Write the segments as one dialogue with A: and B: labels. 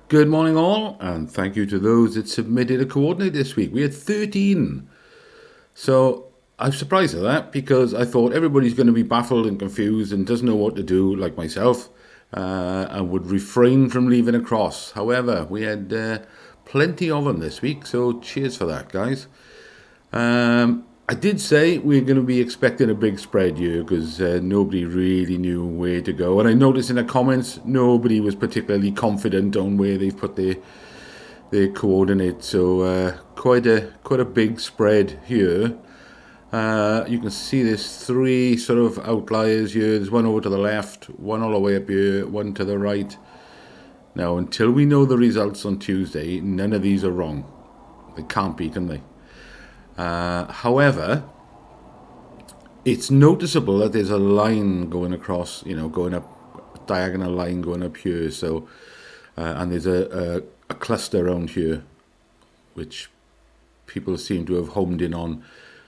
A: Good morning, all, and thank you to those that submitted a coordinate this week. We had 13. So I'm surprised at that because I thought everybody's going to be baffled and confused and doesn't know what to do, like myself, and would refrain from leaving a cross. However, we had plenty of them this week, so cheers for that, guys. I did say we're going to be expecting a big spread here because nobody really knew where to go. And I noticed in the comments, nobody was particularly confident on where they've put their coordinates. So quite a big spread here. You can see there's three sort of outliers here. There's one over to the left, one all the way up here, one to the right. Now, until we know the results on Tuesday, none of these are wrong. They can't be, can they? However, it's noticeable that there's a line going across, going up, a diagonal line going up here. So, and there's a cluster around here, which people seem to have homed in on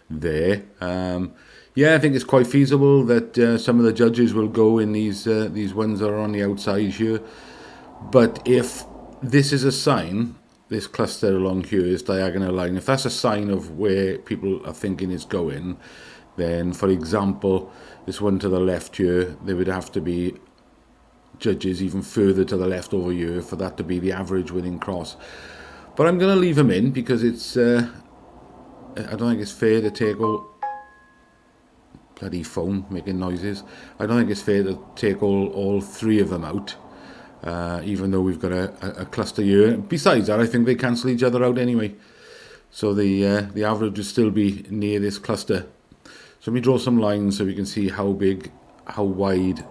A: there. Yeah, I think it's quite feasible that some of the judges will go in these ones that are on the outside here. But if this is a sign, this cluster along here, this diagonal line, if that's a sign of where people are thinking it's going, then, for example, this one to the left here, there would have to be judges even further to the left over here for that to be the average winning cross. But I'm going to leave them in because it's, I don't think it's fair to take all, bloody phone making noises, I don't think it's fair to take all three of them out. Even though we've got a cluster here. Besides that, I think they cancel each other out anyway. So the average would still be near this cluster. So let me draw some lines so we can see how big, how wide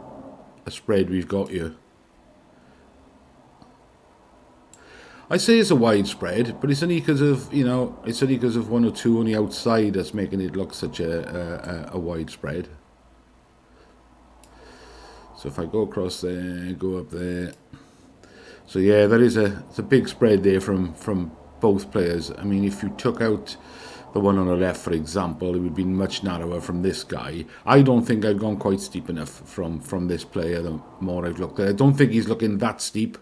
A: a spread we've got here. I say it's a wide spread, but it's only because of, it's only because of one or two on the outside that's making it look such a wide spread. So if I go across there, go up there. So yeah, there is it's a big spread there from both players. I mean, if you took out the one on the left, for example, it would be much narrower from this guy. I don't think I've gone quite steep enough from this player the more I've looked at it. I don't think he's looking that steep.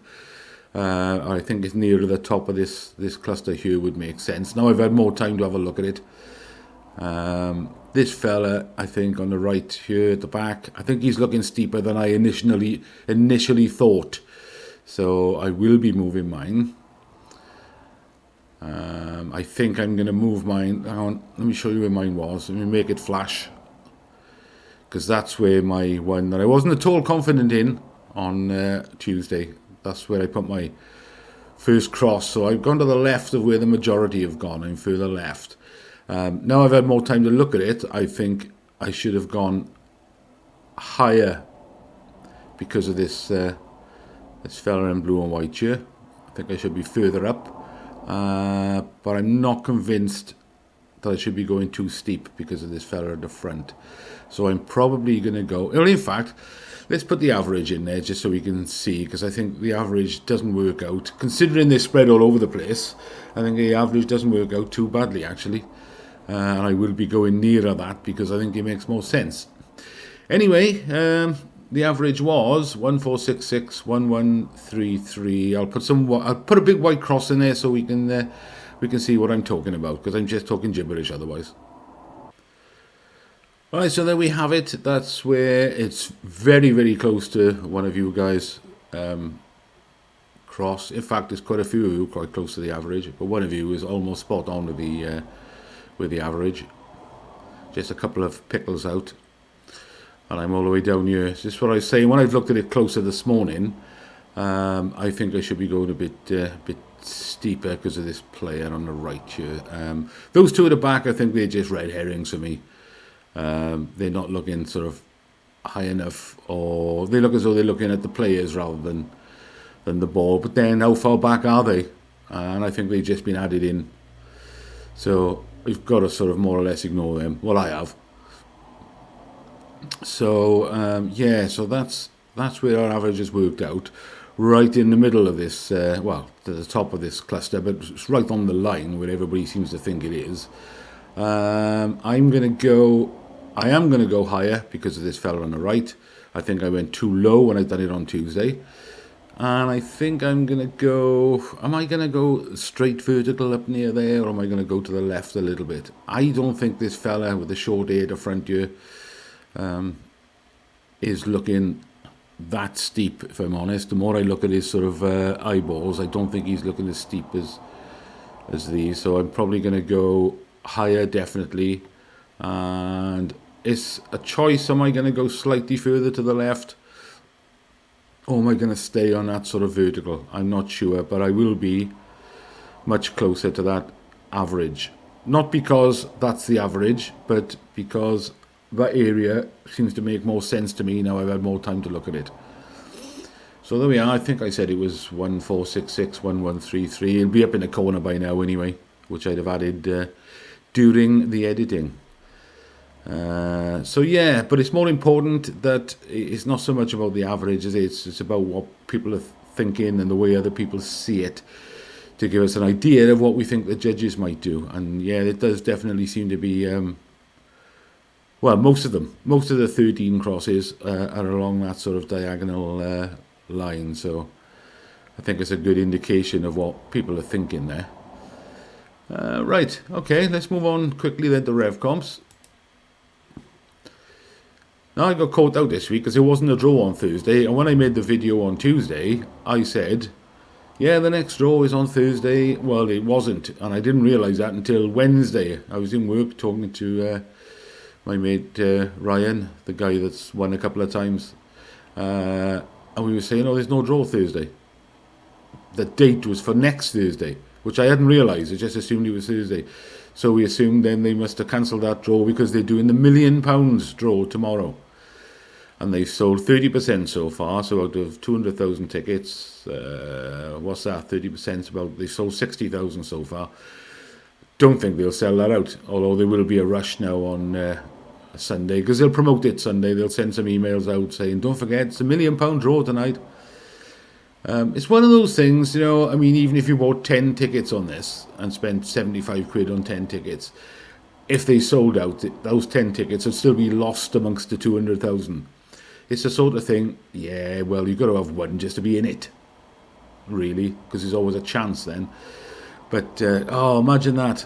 A: I think it's nearer the top of this cluster here would make sense. Now I've had more time to have a look at it. This fella, I think, on the right here at the back, I think he's looking steeper than I initially thought. So I will be moving mine. I think I'm going to move mine. Hang on, let me show you where mine was. Let me make it flash. Because that's where my one that I wasn't at all confident in on Tuesday. That's where I put my first cross. So I've gone to the left of where the majority have gone. I'm further left. Now I've had more time to look at it, I think I should have gone higher because of this fella in blue and white here. I think I should be further up, but I'm not convinced that I should be going too steep because of this fella at the front. So I'm probably going to go, well, in fact, let's put the average in there just so we can see, because I think the average doesn't work out. Considering they spread all over the place, I think the average doesn't work out too badly, actually. And I will be going nearer that because I think it makes more sense. Anyway, the average was 14661133. I'll put a big white cross in there so we can see what I'm talking about, because I'm just talking gibberish otherwise. Alright, so there we have it. That's where it's very, very close to one of you guys cross. In fact, there's quite a few of you quite close to the average, but one of you is almost spot on with the average. Just a couple of pickles out, and I'm all the way down here. This is what I was saying when I've looked at it closer this morning. I think I should be going a bit steeper because of this player on the right here. Those two at the back, I think they're just red herrings for me. They're not looking sort of high enough, or they look as though they're looking at the players rather than the ball. But then how far back are they? And I think they've just been added in. So we've got to sort of more or less ignore them. Well, I have. So yeah, so that's where our average has worked out, right in the middle of this. Well, to the top of this cluster, but it's right on the line where everybody seems to think it is. I am going to go higher because of this fella on the right. I think I went too low when I done it on Tuesday. And I think I'm going to go... Am I going to go straight vertical up near there, or am I going to go to the left a little bit? I don't think this fella with the short ear to front here is looking that steep, if I'm honest. The more I look at his sort of eyeballs, I don't think he's looking as steep as these. So I'm probably going to go higher, definitely. And it's a choice. Am I going to go slightly further to the left, or am I going to stay on that sort of vertical? I'm not sure, but I will be much closer to that average. Not because that's the average, but because that area seems to make more sense to me now I've had more time to look at it. So there we are. I think I said it was 1466, 1133. It'll be up in the corner by now anyway, which I'd have added during the editing. So yeah, but it's more important that it's not so much about the average, is it? It's about what people are thinking and the way other people see it, to give us an idea of what we think the judges might do. And yeah, it does definitely seem to be, well, most of the 13 crosses are along that sort of diagonal line. So I think it's a good indication of what people are thinking there. Right, okay, let's move on quickly then to Revcomps. Now I got caught out this week because there wasn't a draw on Thursday, and when I made the video on Tuesday, I said, yeah, the next draw is on Thursday. Well, it wasn't, and I didn't realise that until Wednesday. I was in work talking to my mate Ryan, the guy that's won a couple of times, and we were saying, oh, there's no draw Thursday. The date was for next Thursday, which I hadn't realised. I just assumed it was Thursday. So we assumed then they must have cancelled that draw because they're doing the £1 million draw tomorrow. And they've sold 30% so far. So out of 200,000 tickets, what's that? 30% about, they've sold 60,000 so far. Don't think they'll sell that out, although there will be a rush now on Sunday, because they'll promote it Sunday. They'll send some emails out saying, don't forget, it's a £1 million draw tonight. It's one of those things, you know, I mean, even if you bought 10 tickets on this and spent 75 quid on 10 tickets, if they sold out, those 10 tickets would still be lost amongst the 200,000. It's the sort of thing, yeah, well, you've got to have one just to be in it, really, because there's always a chance then. But, oh, imagine that.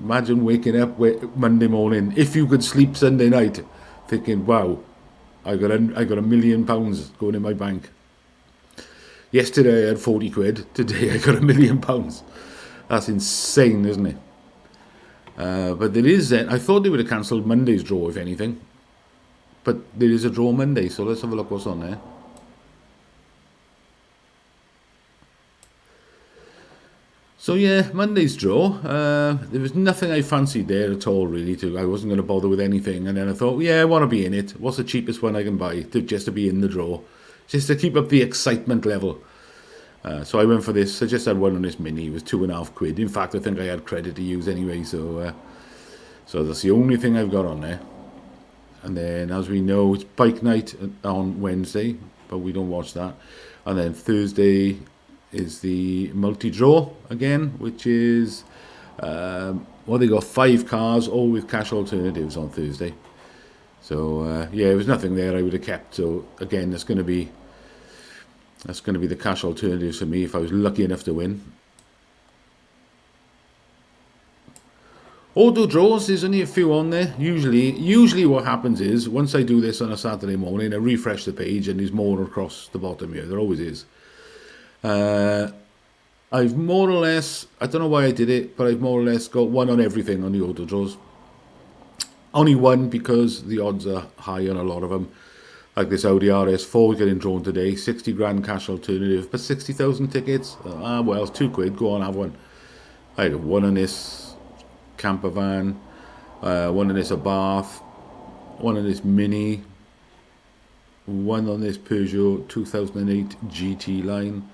A: Imagine waking up Monday morning, if you could sleep Sunday night, thinking, wow, I got £1 million going in my bank. Yesterday I had 40 quid, today I got £1 million. That's insane, isn't it? But there is, I thought they would have cancelled Monday's draw, if anything. But there is a draw Monday, so let's have a look what's on there. So yeah, Monday's draw. There was nothing I fancied there at all, really. I wasn't going to bother with anything. And then I thought, yeah, I want to be in it. What's the cheapest one I can buy just to be in the draw? Just to keep up the excitement level. So I went for this. I just had one on this mini. It was £2.50. In fact, I think I had credit to use anyway. So that's the only thing I've got on there. And then, as we know, it's bike night on Wednesday, but we don't watch that. And then Thursday is the multi-draw again, which is, well, they got 5 cars, all with cash alternatives on Thursday. So, yeah, there was nothing there I would have kept. So, again, that's going to be the cash alternatives for me if I was lucky enough to win. Auto draws, there's only a few on there. Usually what happens is, once I do this on a Saturday morning, I refresh the page and there's more across the bottom here. There always is. I've more or less, I don't know why I did it, but I've more or less got one on everything on the auto draws. Only one because the odds are high on a lot of them. Like this Audi RS4 getting drawn today, 60 grand cash alternative, but 60,000 tickets. Well, it's £2. Go on, have one. I had one on this camper van, one on this Abarth, one on this Mini, one on this Peugeot 2008 GT line.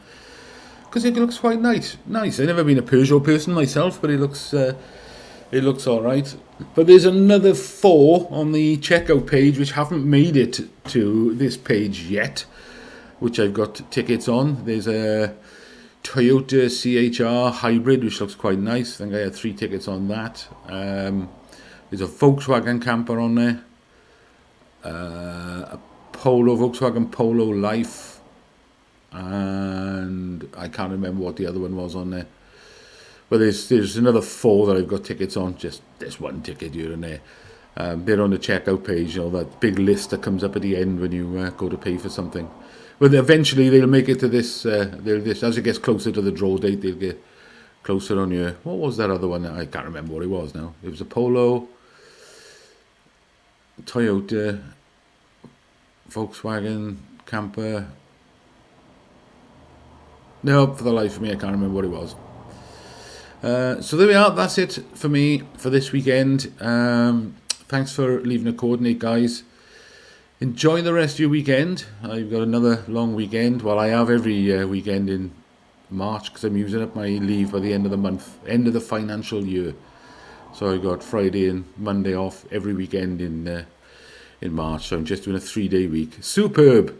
A: Because it looks quite nice. I've never been a Peugeot person myself, but it looks all right. But there's another 4 on the checkout page which haven't made it to this page yet, which I've got tickets on. There's a Toyota CHR hybrid, which looks quite nice. I think I had 3 tickets on that. There's a Volkswagen camper on there. A Volkswagen Polo Life. and I can't remember what the other one was on there. But there's another 4 that I've got tickets on. Just there's one ticket here and there. They're on the checkout page, that big list that comes up at the end when you go to pay for something. But eventually they'll make it to this. As it gets closer to the draw date, they'll get closer on here. What was that other one? I can't remember what it was now. It was a Polo, Toyota, Volkswagen, camper. No, for the life of me, I can't remember what it was. So there we are. That's it for me for this weekend. Thanks for leaving a coordinate, guys. Enjoy the rest of your weekend. I've got another long weekend. Well, I have every weekend in March because I'm using up my leave by the end of the month, end of the financial year. So I got Friday and Monday off every weekend in March. So I'm just doing a 3-day week. Superb.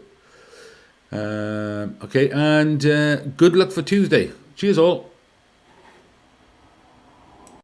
A: Okay, and good luck for Tuesday. Cheers all.